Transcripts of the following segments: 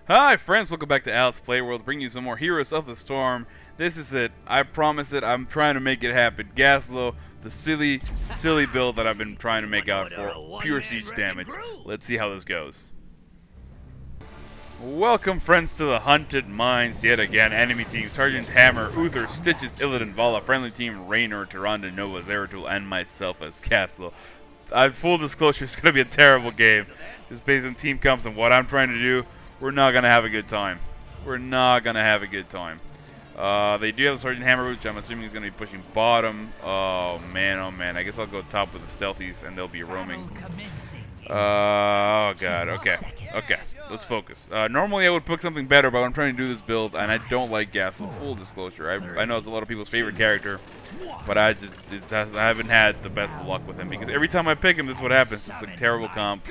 Hi friends, welcome back to Alice Playworld, bringing you some more Heroes of the Storm. This is it. I promise it. I'm trying to make it happen. Gazlowe, the silly build that I've been trying to make out for pure siege damage. Let's see how this goes. Welcome friends to the Hunted Mines yet again. Enemy team Sergeant Hammer, Uther, Stitches, Illidan, Vala. Friendly team Raynor, Tyrande, Nova, Zeratul, and myself as Gazlowe. Full disclosure, it's going to be a terrible game. Just based on team comps and what I'm trying to do. We're not going to have a good time. We're not going to have a good time. They do have a Sergeant Hammer, which I'm assuming is going to be pushing bottom. Oh, man, oh, man. I guess I'll go top with the Stealthies, and they'll be roaming. Oh, God. Okay. Okay. Let's focus. Normally, I would pick something better, but I'm trying to do this build, and I don't like Gazlowe. Full disclosure. I know it's a lot of people's favorite character, but I haven't had the best luck with him, because every time I pick him, this is what happens. It's a terrible comp.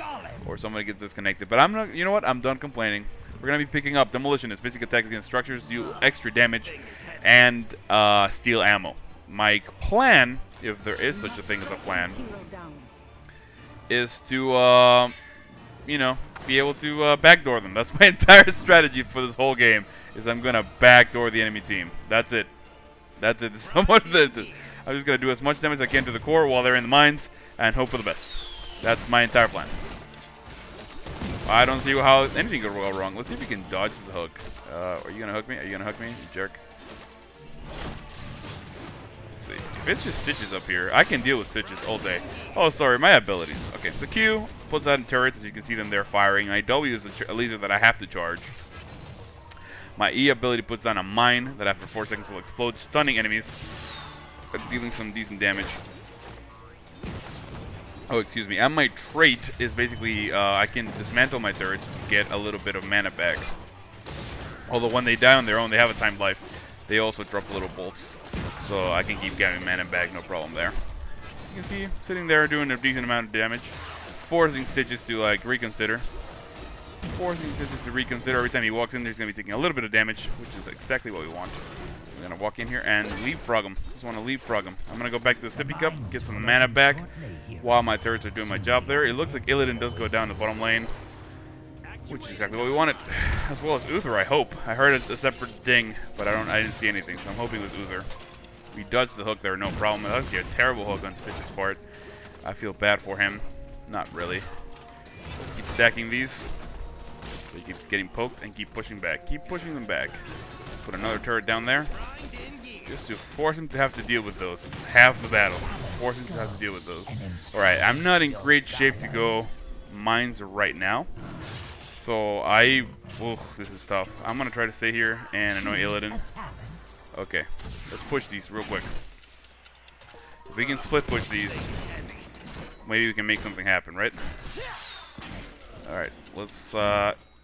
Or somebody gets disconnected. But I'm not, you know what? I'm done complaining. We're going to be picking up Demolitionist. Basic attacks against structures, do extra damage, and steal ammo. My plan, if there is such a thing as a plan, is to, you know, be able to backdoor them. That's my entire strategy for this whole game, is I'm going to backdoor the enemy team. That's it. That's it. I'm just going to do as much damage as I can to the core while they're in the mines, and hope for the best. That's my entire plan. I don't see how anything could go wrong. Let's see if we can dodge the hook. Are you going to hook me? Are you going to hook me, you jerk? Let's see. If it's just Stitches up here, I can deal with Stitches all day. Oh, sorry, my abilities. Okay, so Q puts out in turrets, as you can see them there firing. My W is a laser that I have to charge. My E ability puts down a mine that after 4 seconds will explode, stunning enemies, dealing some decent damage. Oh, excuse me. And my trait is basically I can dismantle my turrets to get a little bit of mana back. Although when they die on their own, they have a timed life. They also drop little bolts, so I can keep getting mana back, no problem there. You can see sitting there doing a decent amount of damage, forcing Stitches to like reconsider. Forcing Stitches to reconsider. Every time he walks in, he's going to be taking a little bit of damage, which is exactly what we want. I'm going to walk in here and leapfrog him. Just want to leapfrog him. I'm going to go back to the sippy cup, get some mana back while my turrets are doing my job there. It looks like Illidan does go down the bottom lane, which is exactly what we wanted. As well as Uther, I hope. I heard a separate ding, but I didn't see anything, so I'm hoping it was Uther. We dodged the hook there, no problem. That was actually a terrible hook on Stitch's part. I feel bad for him. Not really. Let's keep stacking these. He keeps getting poked and keep pushing back. Keep pushing them back. Let's put another turret down there, just to force him to have to deal with those. It's half the battle. Just force him to have to deal with those. Alright, I'm not in great shape to go mines right now. So this is tough. I'm going to try to stay here and annoy Illidan. Okay, let's push these real quick. If we can split push these, maybe we can make something happen, right? Alright, let's,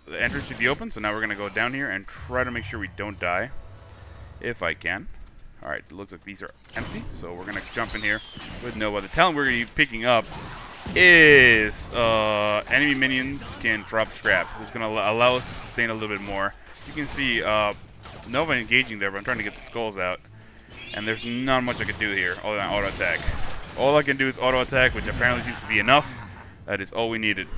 the entrance should be open, so now we're going to go down here and try to make sure we don't die, if I can. Alright, it looks like these are empty, so we're going to jump in here with Nova. The talent we're going to be picking up is enemy minions can drop scrap. It's going to allow us to sustain a little bit more. You can see Nova engaging there, but I'm trying to get the skulls out. And there's not much I can do here other than auto attack. All I can do is auto attack, which apparently seems to be enough. That is all we needed.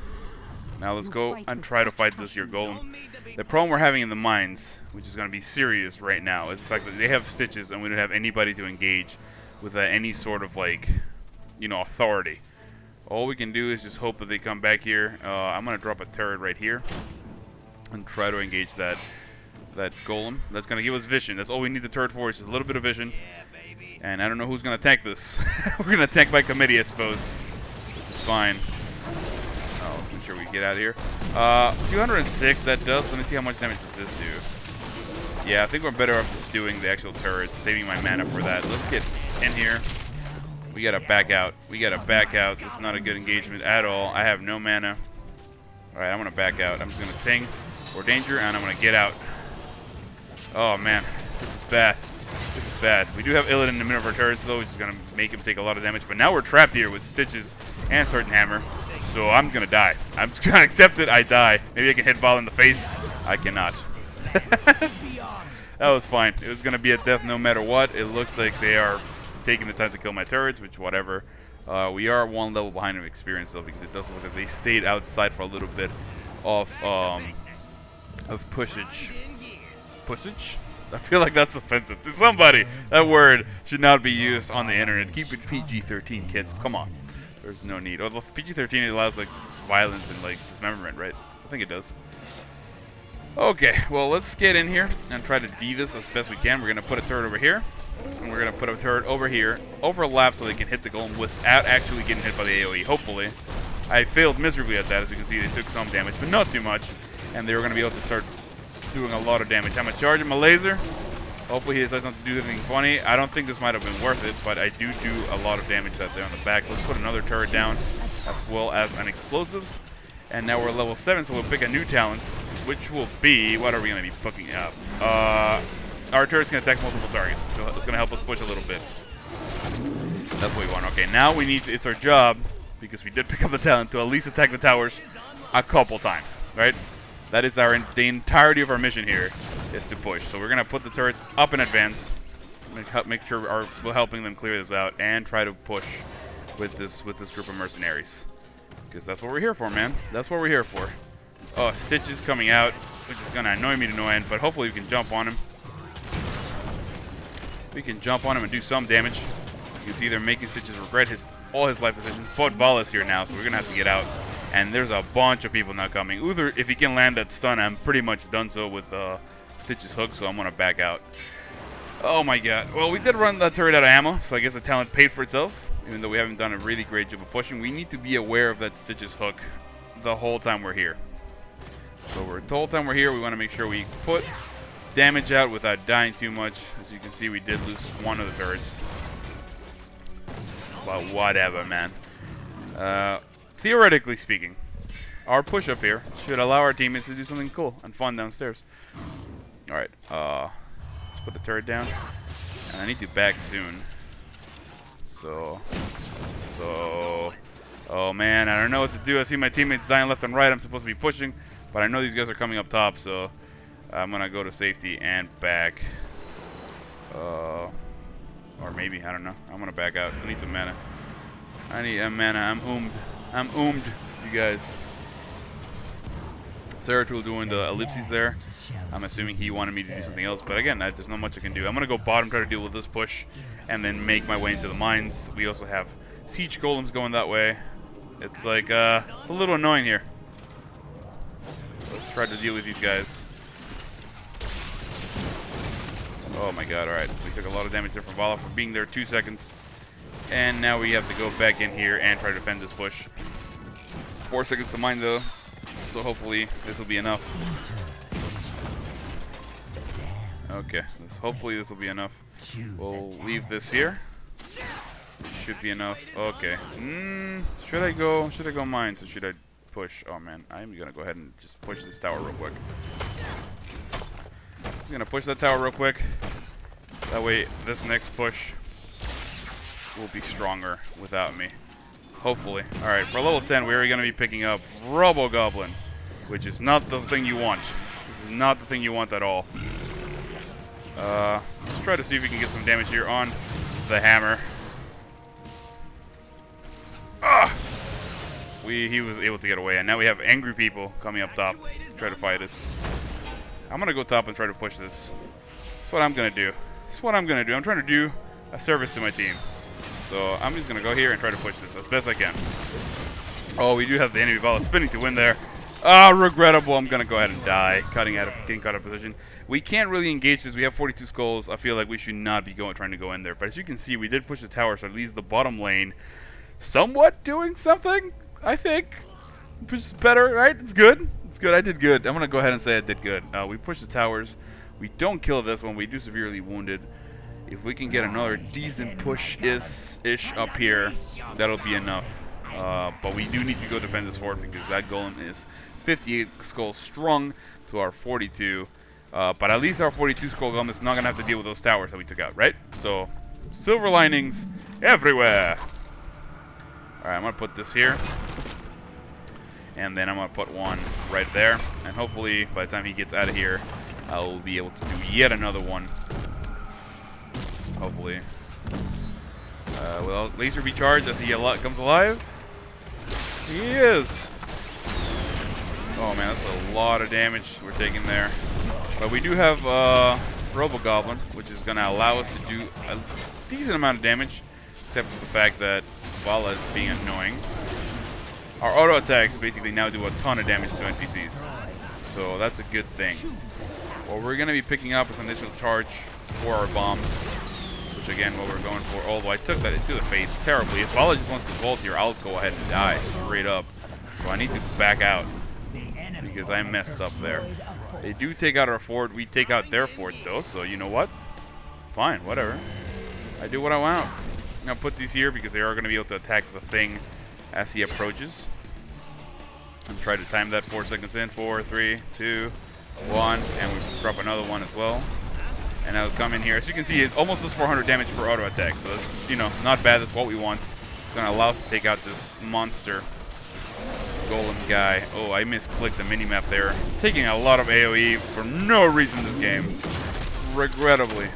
Now let's go and try to fight this here golem. The problem we're having in the mines, which is going to be serious right now, is the fact that they have Stitches and we don't have anybody to engage with any sort of, like, you know, authority. All we can do is just hope that they come back here. I'm going to drop a turret right here and try to engage that golem. That's going to give us vision. That's all we need the turret for, is just a little bit of vision. And I don't know who's going to attack this. We're going to attack by committee, I suppose, which is fine. Make sure we get out of here. 206, that does. Let me see how much damage does this do. Yeah, I think we're better off just doing the actual turrets, saving my mana for that. Let's get in here. We gotta back out. We gotta back out. This is not a good engagement at all. I have no mana. Alright, I'm gonna back out. I'm just gonna ping for danger, and I'm gonna get out. Oh, man. This is bad. This is bad. We do have Illidan in the middle of our turrets, though, which is gonna make him take a lot of damage. But now we're trapped here with Stitches and Sergeant Hammer. So I'm gonna die. I'm just gonna accept it. I die. Maybe I can hit Val in the face. I cannot. That was fine. It was gonna be a death no matter what. It looks like they are taking the time to kill my turrets, which whatever. We are one level behind in experience, though, because it does look like they stayed outside for a little bit of of pushage. Pushage? I feel like that's offensive to somebody. That word should not be used on the internet. Keep it PG-13, kids. Come on. There's no need. Although PG-13 allows like violence and like dismemberment, right? I think it does. Okay, well, let's get in here and try to D this as best we can. We're going to put a turret over here, and we're going to put a turret over here, overlap so they can hit the golem without actually getting hit by the AoE, hopefully. I failed miserably at that. As you can see, they took some damage, but not too much, and they were going to be able to start doing a lot of damage. I'm going to charge him a laser. Hopefully he decides not to do anything funny. I don't think this might have been worth it, but I do a lot of damage that there on the back. Let's put another turret down, as well as an explosives. And now we're level 7, so we'll pick a new talent, which will be... What are we going to be picking up? Our turret's going to attack multiple targets. So it's going to help us push a little bit. That's what we want. Okay, now we need to... It's our job, because we did pick up the talent, to at least attack the towers a couple times, right? That is the entirety of our mission here, is to push. So we're going to put the turrets up in advance, make sure we're helping them clear this out, and try to push with this group of mercenaries. Because that's what we're here for, man. That's what we're here for. Oh, Stitch is coming out, which is going to annoy me to no end, but hopefully we can jump on him. We can jump on him and do some damage. You can see they're making Stitches regret all his life decisions. But Vala's here now, so we're going to have to get out. And there's a bunch of people now coming. Uther, if he can land that stun, I'm pretty much done so with Stitch's hook, so I'm going to back out. Oh my god. Well, we did run that turret out of ammo, so I guess the talent paid for itself. Even though we haven't done a really great job of pushing, we need to be aware of that Stitch's hook the whole time we're here. So the whole time we're here, we want to make sure we put damage out without dying too much. As you can see, we did lose one of the turrets. But whatever, man. Theoretically speaking, our push up here should allow our teammates to do something cool and fun downstairs. Alright, let's put the turret down. And I need to back soon. So, oh man, I don't know what to do. I see my teammates dying left and right. I'm supposed to be pushing, but I know these guys are coming up top, so I'm gonna go to safety and back. Or maybe, I don't know. I'm gonna back out. I need some mana. I need mana. I'm oomed, you guys. Seratul doing the ellipses there. I'm assuming he wanted me to do something else, but again, there's not much I can do. I'm gonna go bottom, try to deal with this push, and then make my way into the mines. We also have siege golems going that way. It's like, it's a little annoying here. Let's try to deal with these guys. Oh my god, alright. We took a lot of damage there from Vala for being there 2 seconds. And now we have to go back in here and try to defend this push. 4 seconds to mine though, so hopefully this will be enough. Okay, hopefully this will be enough. We'll leave this here. It should be enough. Okay. Should I go mines or should I push? Oh man, I'm gonna go ahead and just push this tower real quick. I'm gonna push that tower real quick. That way this next push will be stronger without me. Hopefully. Alright, for level 10 we're gonna be picking up Robo Goblin, which is not the thing you want. This is not the thing you want at all. Let's try to see if we can get some damage here on the hammer. He was able to get away, and now we have angry people coming up top to try to fight us. I'm gonna go top and try to push this. That's what I'm gonna do. That's what I'm gonna do. I'm trying to do a service to my team. So I'm just gonna go here and try to push this as best I can. Oh, we do have the enemy Vala spinning to win there. Regrettable. I'm gonna go ahead and die, getting caught out of position. We can't really engage this. We have 42 skulls. I feel like we should not be trying to go in there. But as you can see, we did push the tower, so at least the bottom lane somewhat doing something, I think. Which is better, right? It's good. It's good. I did good. I'm gonna go ahead and say I did good. We pushed the towers. We don't kill this one. We do severely wounded. If we can get another decent push-ish up here, that'll be enough. But we do need to go defend this fort because that golem is 58 skulls strong to our 42. But at least our 42 skull golem is not going to have to deal with those towers that we took out, right? So, silver linings everywhere. Alright, I'm going to put this here. And then I'm going to put one right there. And hopefully, by the time he gets out of here, I'll be able to do yet another one. Hopefully. Will laser be charged as he comes alive? He is. Oh man, that's a lot of damage we're taking there. But we do have Robo-Goblin, which is going to allow us to do a decent amount of damage, except for the fact that Vala is being annoying. Our auto attacks basically now do a ton of damage to NPCs, so that's a good thing. What we're going to be picking up is an initial charge for our bomb, which again, what we're going for. Although I took that into the face terribly. If Vala just wants to vault here, I'll go ahead and die straight up. So I need to back out because I messed up there. They do take out our fort. We take out their fort though, so you know what? Fine, whatever. I do what I want. I'm going to put these here because they are going to be able to attack the thing as he approaches. And try to time that 4 seconds in. 4, 3, 2, 1. And we drop another one as well. And I'll come in here. As you can see, it almost does 400 damage per auto attack. So that's, you know, not bad. That's what we want. It's going to allow us to take out this monster golem guy. Oh, I misclicked the minimap there. Taking a lot of AoE for no reason this game. Regrettably.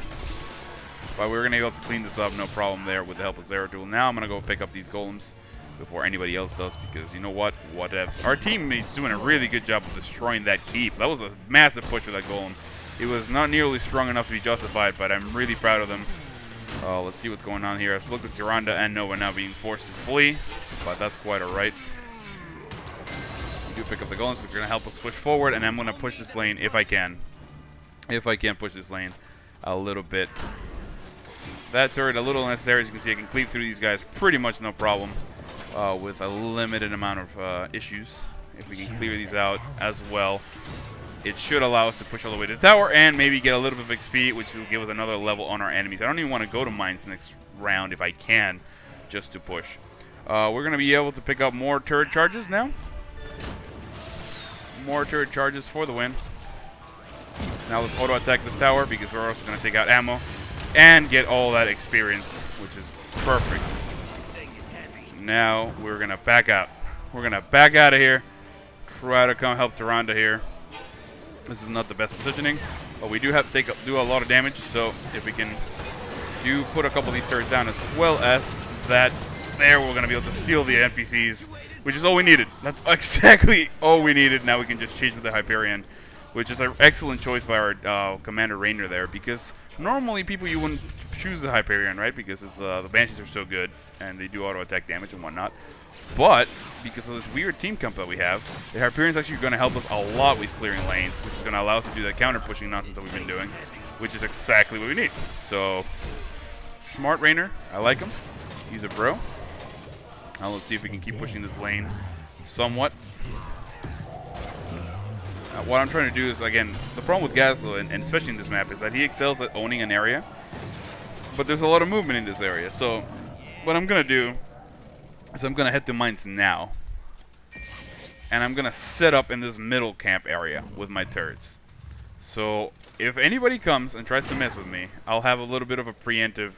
But we're going to be able to clean this up, no problem there with the help of Zeratul. Now I'm going to go pick up these golems before anybody else does, because you know what? Whatevs. Our teammate's doing a really good job of destroying that keep. That was a massive push for that golem. It was not nearly strong enough to be justified, but I'm really proud of them. Let's see what's going on here. It looks like Tyrande and Nova now being forced to flee, but that's quite alright. We do pick up the golems, which are going to help us push forward, and I'm going to push this lane if I can. If I can push this lane a little bit. That turret, a little unnecessary. As you can see, I can cleave through these guys pretty much no problem with a limited amount of issues. If we can clear these out as well, it should allow us to push all the way to the tower and maybe get a little bit of XP, which will give us another level on our enemies. I don't even want to go to mines next round if I can, just to push. We're going to be able to pick up more turret charges now. More turret charges for the win. Now let's auto attack this tower because we're also going to take out ammo and get all that experience, which is perfect. Now we're going to back out. We're going to back out of here. Try to come help Tyrande here. This is not the best positioning, but we do have to do a lot of damage, so if we can put a couple of these turrets down as well as that there, we're going to be able to steal the NPCs, which is all we needed. That's exactly all we needed. Now we can just chase with the Hyperion, which is an excellent choice by our Commander Rainer there, because normally people you wouldn't choose the Hyperion, right? Because it's, the Banshees are so good, and they do auto-attack damage and whatnot. But, because of this weird team comp that we have, the Hyperion is actually going to help us a lot with clearing lanes, which is going to allow us to do that counter-pushing nonsense that we've been doing, which is exactly what we need. So, smart Rainer. I like him. He's a bro. Now let's see if we can keep pushing this lane somewhat. What I'm trying to do is, again, the problem with Gazlowe, and especially in this map, is that he excels at owning an area, but there's a lot of movement in this area. So, what I'm going to do is I'm going to head to mines now, and I'm going to set up in this middle camp area with my turrets. So, if anybody comes and tries to mess with me, I'll have a little bit of a preemptive,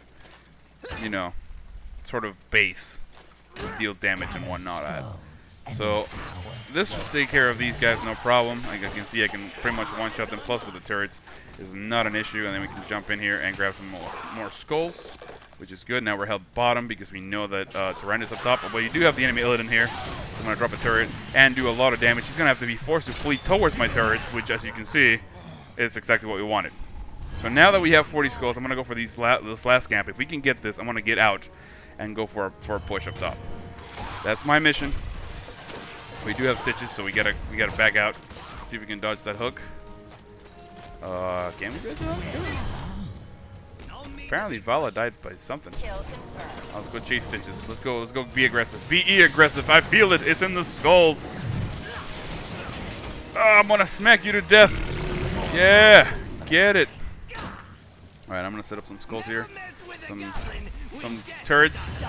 you know, sort of base to deal damage and whatnot at. So, this will take care of these guys no problem. Like I can see, I can pretty much one-shot them, plus with the turrets is not an issue. And then we can jump in here and grab some more skulls, which is good. Now we're held bottom because we know that Tyrande is up top. But you do have the enemy Illidan here. I'm going to drop a turret and do a lot of damage. He's going to have to be forced to flee towards my turrets, which, as you can see, is exactly what we wanted. So now that we have 40 skulls, I'm going to go for this last camp. If we can get this, I'm going to get out and go for a push up top. That's my mission. We do have stitches, so we gotta back out. See if we can dodge that hook. Can we dodge that hook? Apparently Vala died by something. Let's go chase stitches. Let's go be aggressive. Be aggressive. I feel it. It's in the skulls. I'm gonna smack you to death. Yeah, get it. Alright, I'm gonna set up some skulls here. Some turrets.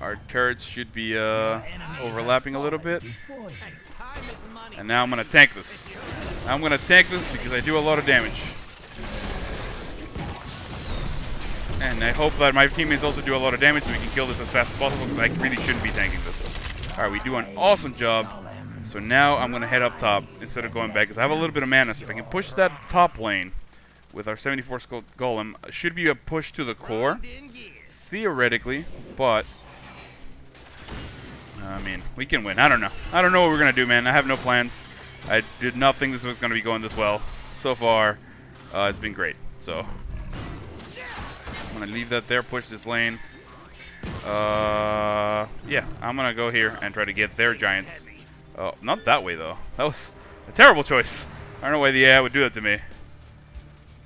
Our turrets should be overlapping a little bit. And now I'm going to tank this. I'm going to tank this because I do a lot of damage. And I hope that my teammates also do a lot of damage so we can kill this as fast as possible, because I really shouldn't be tanking this. Alright, we do an awesome job. So now I'm going to head up top instead of going back, because I have a little bit of mana. So if I can push that top lane with our 74 skull golem, should be a push to the core, theoretically, but I mean, we can win. I don't know. I don't know what we're going to do, man. I have no plans. I did not think this was going to be going this well. So far, it's been great. So, I'm going to leave that there, push this lane. Yeah, I'm going to go here and try to get their giants. Oh, not that way, though. That was a terrible choice. I don't know why the AI would do that to me.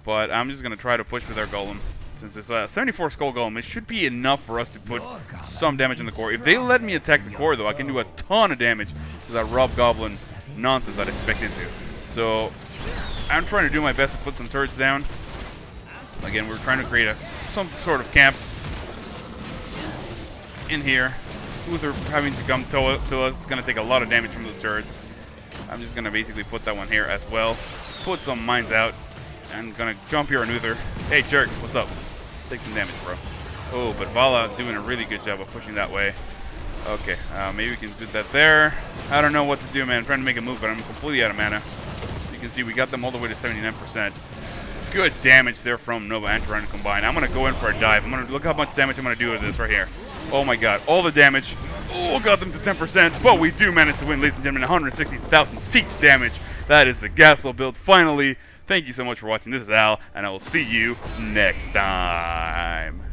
But I'm just going to try to push with our golem. Since it's a 74 skull golem, it should be enough for us to put some damage in the core. If they let me attack the core, though, I can do a ton of damage to that Rob Goblin nonsense that I expected to. So, I'm trying to do my best to put some turrets down. Again, we're trying to create some sort of camp in here. Uther having to come to us is going to take a lot of damage from those turrets. I'm just going to basically put that one here as well. Put some mines out. I'm going to jump here on Uther. Hey, jerk, what's up? Take some damage, bro. Oh, but Vala doing a really good job of pushing that way. Okay, maybe we can do that there. I don't know what to do, man. I'm trying to make a move, but I'm completely out of mana. You can see we got them all the way to 79%. Good damage there from Nova and Tyranno combined. I'm going to go in for a dive. I'm going to look how much damage I'm going to do with this right here. Oh my god, all the damage. Oh, got them to 10%, but we do manage to win, ladies and gentlemen. 160,000 seats damage. That is the Gazlowe build, finally. Thank you so much for watching. This is Al, and I will see you next time.